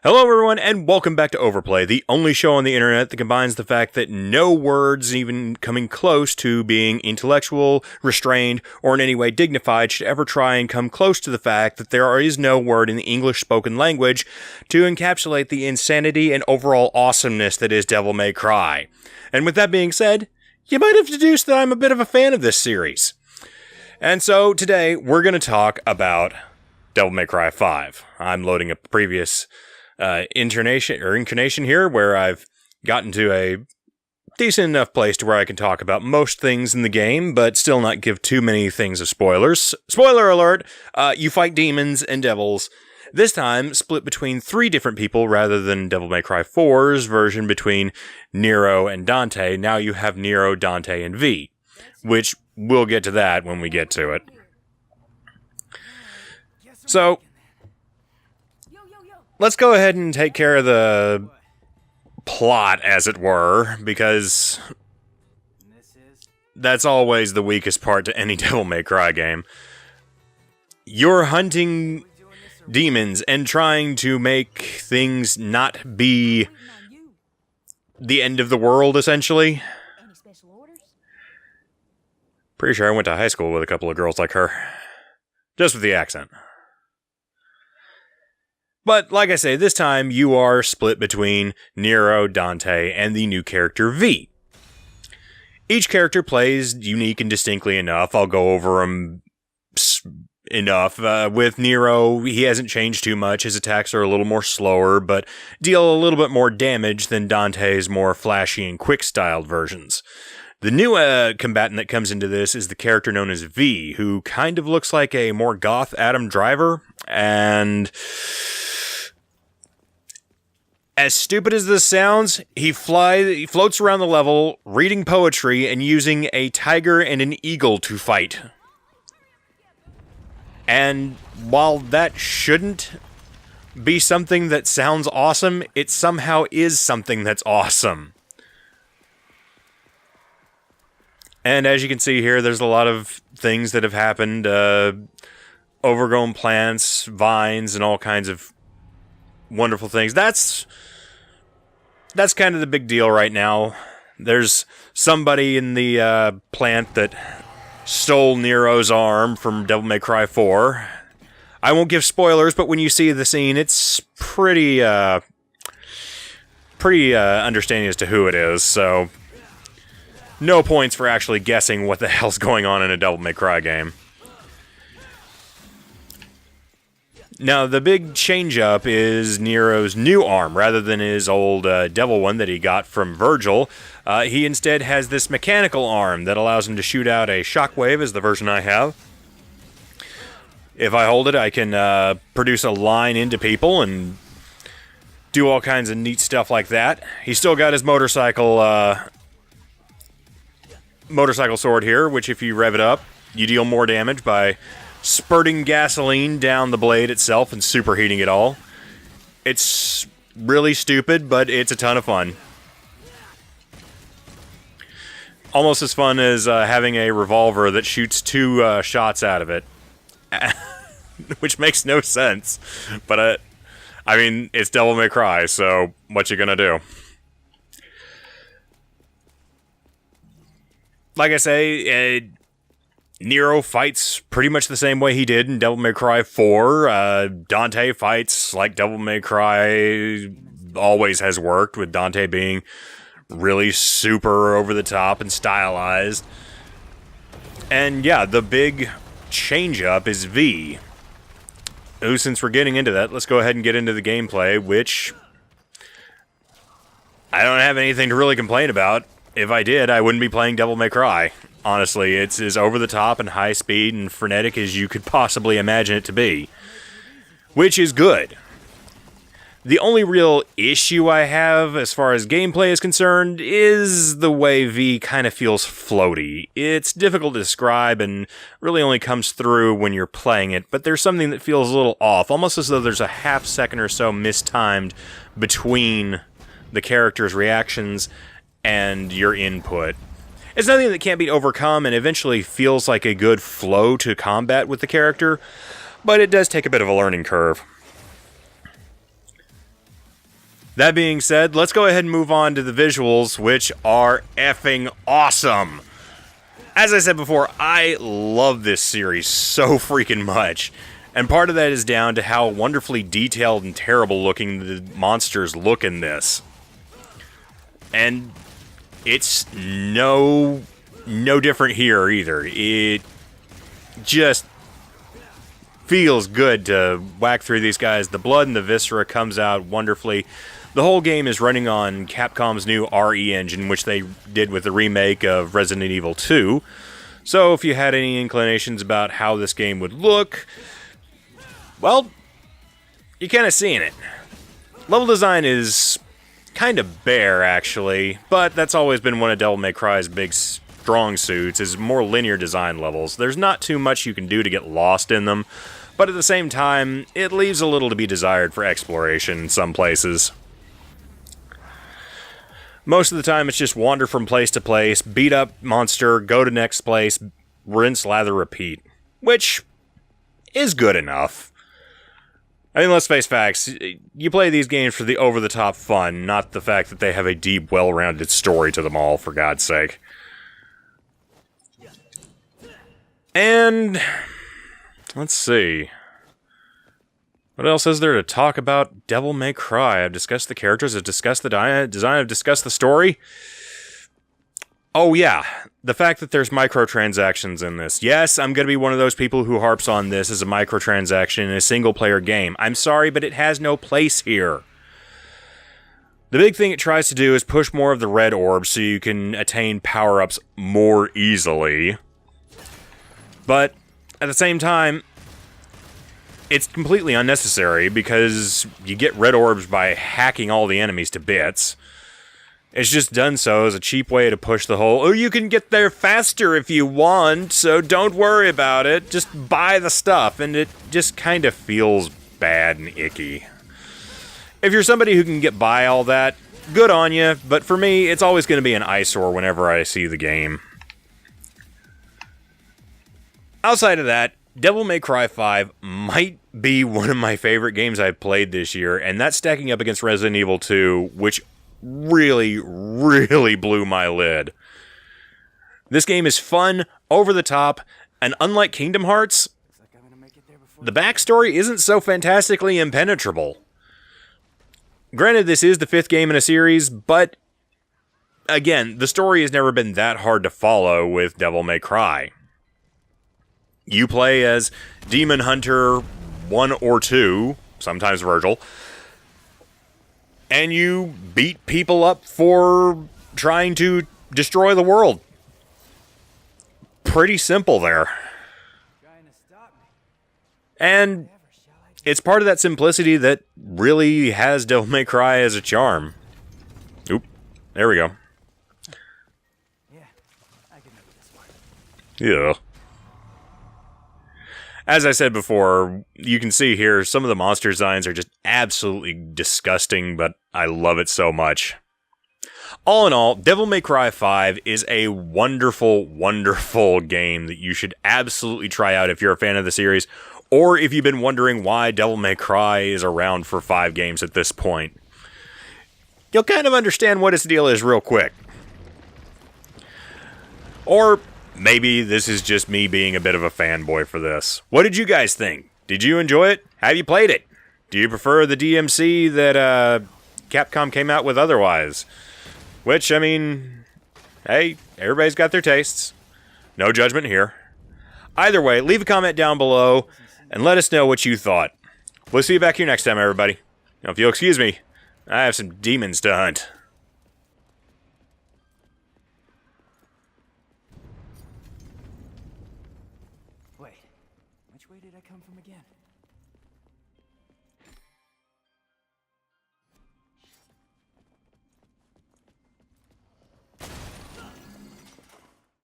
Hello everyone, and welcome back to OverPlay, the only show on the internet that combines the fact that no words even coming close to being intellectual, restrained, or in any way dignified should ever try and come close to the fact that there is no word in the English spoken language to encapsulate the insanity and overall awesomeness that is Devil May Cry. And with that being said, you might have deduced that I'm a bit of a fan of this series. And so today we're going to talk about Devil May Cry 5. I'm loading a previous incarnation here where I've gotten to a decent enough place to where I can talk about most things in the game, but still not give too many things of spoilers. Spoiler alert, you fight demons and devils, this time split between 3 different people rather than Devil May Cry 4's version between Nero and Dante. Now you have Nero, Dante, and V, which we'll get to that when we get to it. So, let's go ahead and take care of the plot, as it were, because that's always the weakest part to any Devil May Cry game. You're hunting demons and trying to make things not be the end of the world, essentially. Pretty sure I went to high school with a couple of girls like her. Just with the accent. But, like I say, this time you are split between Nero, Dante, and the new character V. Each character plays unique and distinctly enough. I'll go over them enough. With Nero, he hasn't changed too much. His attacks are a little more slower, but deal a little bit more damage than Dante's more flashy and quick-styled versions. The new combatant that comes into this is the character known as V, who kind of looks like a more goth Adam Driver, and as stupid as this sounds, he floats around the level, reading poetry and using a tiger and an eagle to fight. And while that shouldn't be something that sounds awesome, it somehow is something that's awesome. And as you can see here, there's a lot of things that have happened. Overgrown plants, vines, and all kinds of wonderful things. That's kind of the big deal right now. There's somebody in the plant that stole Nero's arm from Devil May Cry 4. I won't give spoilers, but when you see the scene, it's pretty understanding as to who it is, so no points for actually guessing what the hell's going on in a Devil May Cry game. Now, the big change-up is Nero's new arm. Rather than his old devil one that he got from Virgil, he instead has this mechanical arm that allows him to shoot out a shockwave, as the version I have. If I hold it, I can produce a line into people and do all kinds of neat stuff like that. He's still got his motorcycle sword here, which if you rev it up, you deal more damage by spurting gasoline down the blade itself and superheating it all. It's really stupid, but it's a ton of fun. Almost as fun as having a revolver that shoots 2 shots out of it. Which makes no sense. But, I mean, it's Devil May Cry, so what you gonna do? Like I say, Nero fights pretty much the same way he did in Devil May Cry 4. Dante fights like Devil May Cry always has worked, with Dante being really super over the top and stylized. And yeah, the big change-up is V. Ooh, since we're getting into that, let's go ahead and get into the gameplay, which I don't have anything to really complain about. If I did, I wouldn't be playing Devil May Cry. Honestly, it's as over-the-top and high-speed and frenetic as you could possibly imagine it to be. Which is good. The only real issue I have, as far as gameplay is concerned, is the way V kind of feels floaty. It's difficult to describe and really only comes through when you're playing it, but there's something that feels a little off, almost as though there's a half second or so mistimed between the character's reactions and your input. It's nothing that can't be overcome and eventually feels like a good flow to combat with the character, but it does take a bit of a learning curve. That being said, let's go ahead and move on to the visuals, which are effing awesome. As I said before, I love this series so freaking much. And part of that is down to how wonderfully detailed and terrible looking the monsters look in this. And it's no different here either. It just feels good to whack through these guys. The blood and the viscera comes out wonderfully. The whole game is running on Capcom's new RE engine, which they did with the remake of Resident Evil 2. So if you had any inclinations about how this game would look, well, you're kind of seeing it. Level design is kind of bare, actually, but that's always been one of Devil May Cry's big strong suits, is more linear design levels. There's not too much you can do to get lost in them, but at the same time, it leaves a little to be desired for exploration in some places. Most of the time, it's just wander from place to place, beat up monster, go to next place, rinse, lather, repeat. Which is good enough. I mean, let's face facts. You play these games for the over-the-top fun, not the fact that they have a deep, well-rounded story to them all, for God's sake. And let's see. What else is there to talk about Devil May Cry? I've discussed the characters, I've discussed the design, I've discussed the story. Oh yeah, the fact that there's microtransactions in this. Yes, I'm going to be one of those people who harps on this as a microtransaction in a single-player game. I'm sorry, but it has no place here. The big thing it tries to do is push more of the red orbs so you can attain power-ups more easily. But at the same time, it's completely unnecessary because you get red orbs by hacking all the enemies to bits. It's just done so as a cheap way to push the whole, oh, you can get there faster if you want, so don't worry about it, just buy the stuff, and it just kind of feels bad and icky. If you're somebody who can get by all that, good on you, but for me, it's always going to be an eyesore whenever I see the game. Outside of that, Devil May Cry 5 might be one of my favorite games I've played this year, and that's stacking up against Resident Evil 2, which really, really blew my lid. This game is fun, over the top, and unlike Kingdom Hearts, the backstory isn't so fantastically impenetrable. Granted, this is the 5th game in a series, but again, the story has never been that hard to follow with Devil May Cry. You play as Demon Hunter 1 or 2, sometimes Virgil, and you beat people up for trying to destroy the world. Pretty simple there. And it's part of that simplicity that really has Devil May Cry as a charm. Oop, there we go. Yeah. As I said before, you can see here, some of the monster designs are just absolutely disgusting, but I love it so much. All in all, Devil May Cry 5 is a wonderful, wonderful game that you should absolutely try out if you're a fan of the series, or if you've been wondering why Devil May Cry is around for 5 games at this point. You'll kind of understand what its deal is real quick. Or maybe this is just me being a bit of a fanboy for this. What did you guys think? Did you enjoy it? Have you played it? Do you prefer the DMC that Capcom came out with otherwise? Which, I mean, hey, everybody's got their tastes. No judgment here. Either way, leave a comment down below and let us know what you thought. We'll see you back here next time, everybody. Now, if you'll excuse me, I have some demons to hunt.